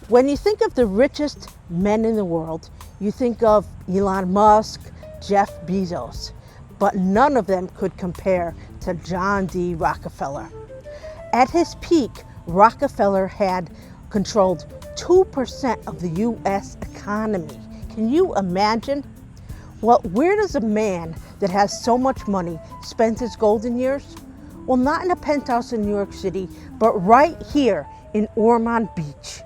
When you think of the richest men in the world, you think of Elon Musk, Jeff Bezos, but none of them could compare to John D. Rockefeller. At his peak, Rockefeller had controlled 2% of the U.S. economy. Can you imagine? Well, where does a man that has so much money spend his golden years? Well, not in a penthouse in New York City, but right here in Ormond Beach.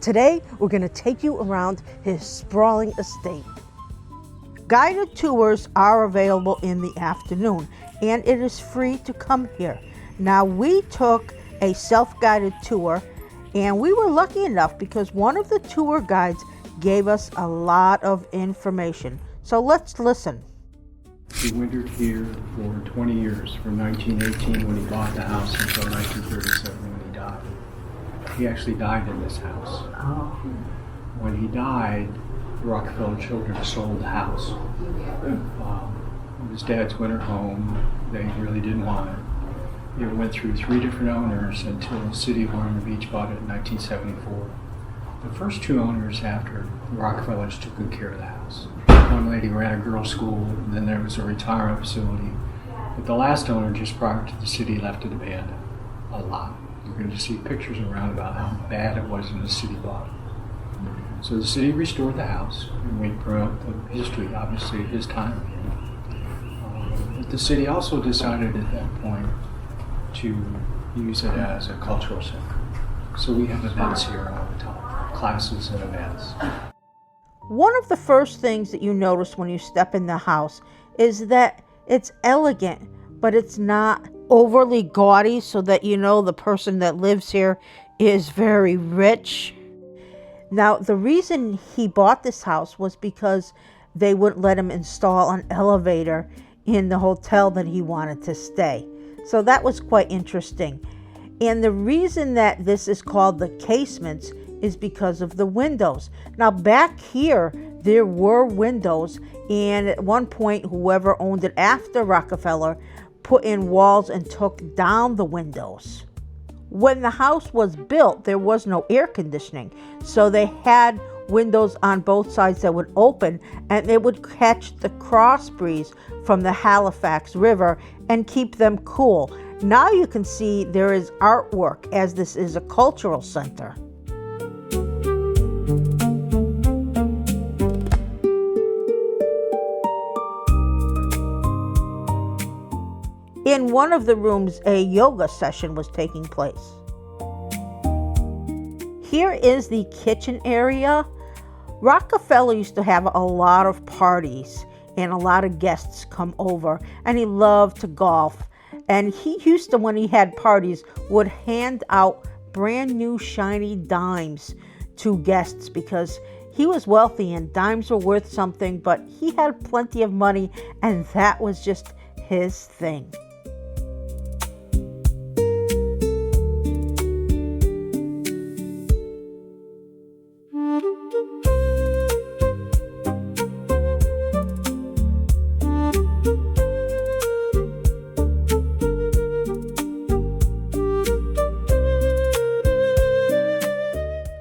Today, we're going to take you around his sprawling estate. Guided tours are available in the afternoon, and it is free to come here. Now, we took a self-guided tour, and we were lucky enough because one of the tour guides gave us a lot of information. So let's listen. He wintered here for 20 years, from 1918 when he bought the house until 1937 when he died. He actually died in this house. When he died, the Rockefeller children sold the house. It was Dad's winter home. They really didn't want it. It went through 3 different owners until the city of Ormond Beach bought it in 1974. The first 2 owners after the Rockefellers took good care of the house. One lady ran a girls' school, and then there was a retirement facility. But the last owner, just prior to the city, left it abandoned a lot. You're going to see pictures around about how bad it was when the city bought it. So the city restored the house, and we promote the history, obviously, of his time. But the city also decided at that point to use it as a cultural center. So we have events here all the time, classes and events. One of the first things that you notice when you step in the house is that it's elegant, but it's not overly gaudy so that you know the person that lives here is very rich. Now, the reason he bought this house was because they wouldn't let him install an elevator in the hotel that he wanted to stay. So that was quite interesting. And the reason that this is called the casements is because of the windows. Now, back here, there were windows, and at one point, whoever owned it after Rockefeller put in walls and took down the windows. When the house was built, there was no air conditioning, so they had windows on both sides that would open, and they would catch the cross breeze from the Halifax River and keep them cool. Now you can see there is artwork, as this is a cultural center. In one of the rooms, a yoga session was taking place. Here is the kitchen area. Rockefeller used to have a lot of parties and a lot of guests come over, and he loved to golf. And he used to, when he had parties, would hand out brand new shiny dimes to guests because he was wealthy and dimes were worth something, but he had plenty of money, and that was just his thing.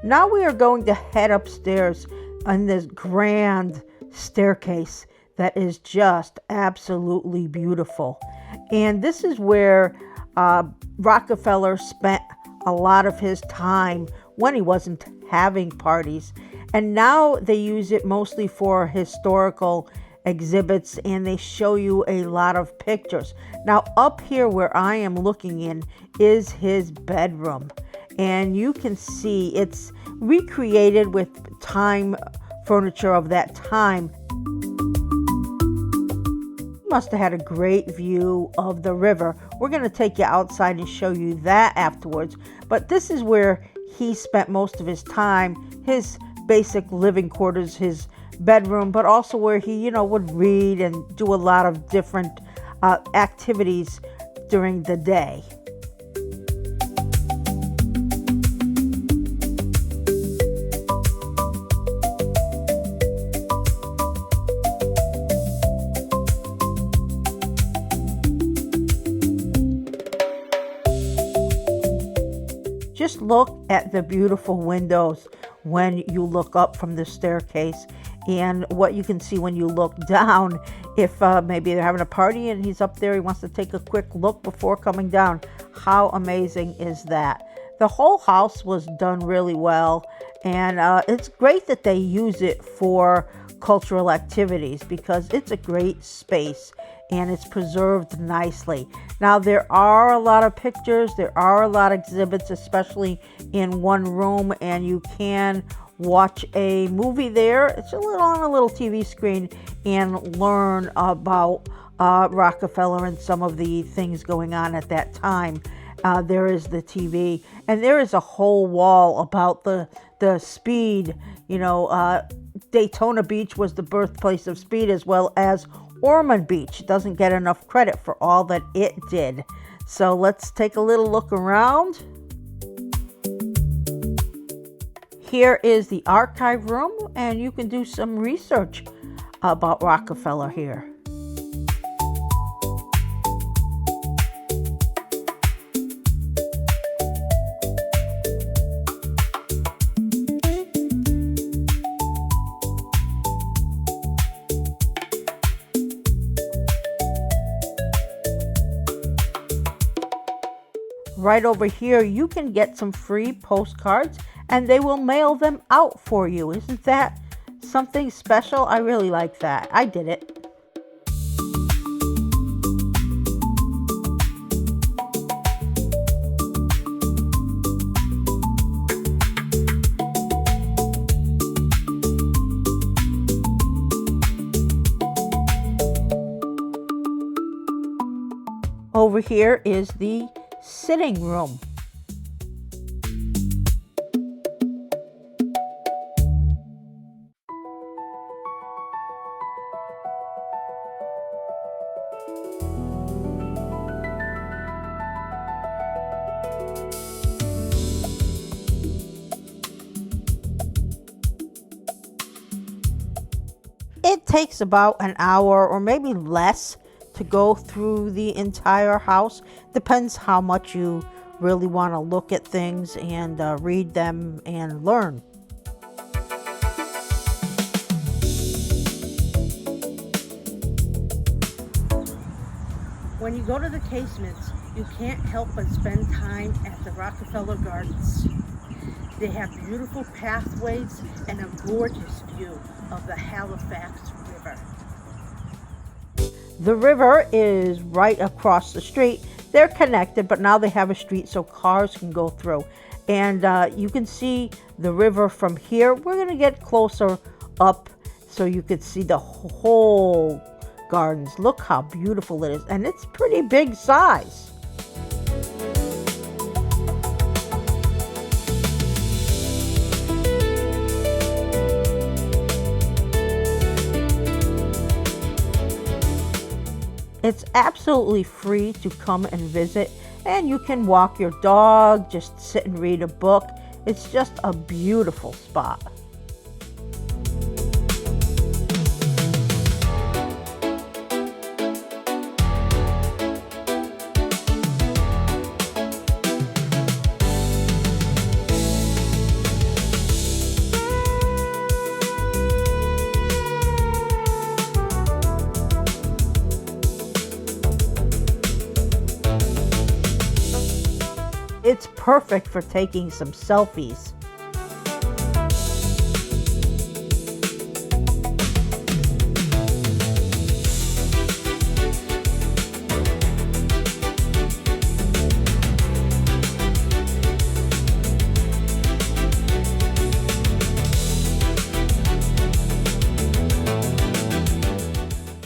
Now we are going to head upstairs on this grand staircase that is just absolutely beautiful. And this is where Rockefeller spent a lot of his time when he wasn't having parties. And now they use it mostly for historical exhibits, and they show you a lot of pictures. Now up here where I am looking in is his bedroom. And you can see it's recreated with time furniture of that time. He must have had a great view of the river. We're going to take you outside and show you that afterwards. But this is where he spent most of his time, his basic living quarters, his bedroom, but also where he, would read and do a lot of different activities during the day. Just look at the beautiful windows when you look up from the staircase, and what you can see when you look down. If maybe they're having a party and he's up there, he wants to take a quick look before coming down. How amazing is that? The whole house was done really well, and it's great that they use it for cultural activities because it's a great space and it's preserved nicely. Now, there are a lot of pictures, there are a lot of exhibits, especially in one room, and you can watch a movie there. It's on a little TV screen, and learn about Rockefeller and some of the things going on at that time. There is the TV, and there is a whole wall about the speed. Daytona Beach was the birthplace of speed, as well as Ormond Beach. It doesn't get enough credit for all that it did. So let's take a little look around. Here is the archive room, and you can do some research about Rockefeller here. Right over here, you can get some free postcards, and they will mail them out for you. Isn't that something special? I really like that. I did it. Over here is the sitting room. It takes about an hour or maybe less to go through the entire house. Depends how much you really want to look at things and read them and learn. When you go to the Casements, you can't help but spend time at the Rockefeller Gardens. They have beautiful pathways and a gorgeous view of the Halifax River. The river is right across the street. They're connected, but now they have a street so cars can go through. And you can see the river from here. We're going to get closer up so you could see the whole gardens. Look how beautiful it is. And it's pretty big size. It's absolutely free to come and visit, and you can walk your dog, just sit and read a book. It's just a beautiful spot. It's perfect for taking some selfies.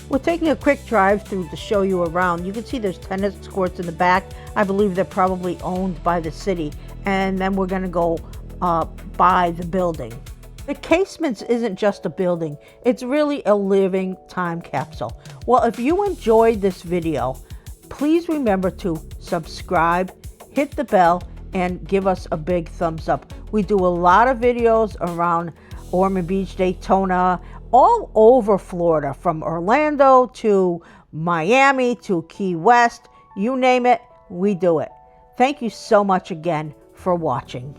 We're taking a quick drive through to show you around. You can see there's tennis courts in the back. I believe they're probably owned by the city. And then we're gonna go by the building. The Casements isn't just a building. It's really a living time capsule. Well, if you enjoyed this video, please remember to subscribe, hit the bell, and give us a big thumbs up. We do a lot of videos around Ormond Beach, Daytona, all over Florida, from Orlando to Miami to Key West, you name it, we do it. Thank you so much again for watching.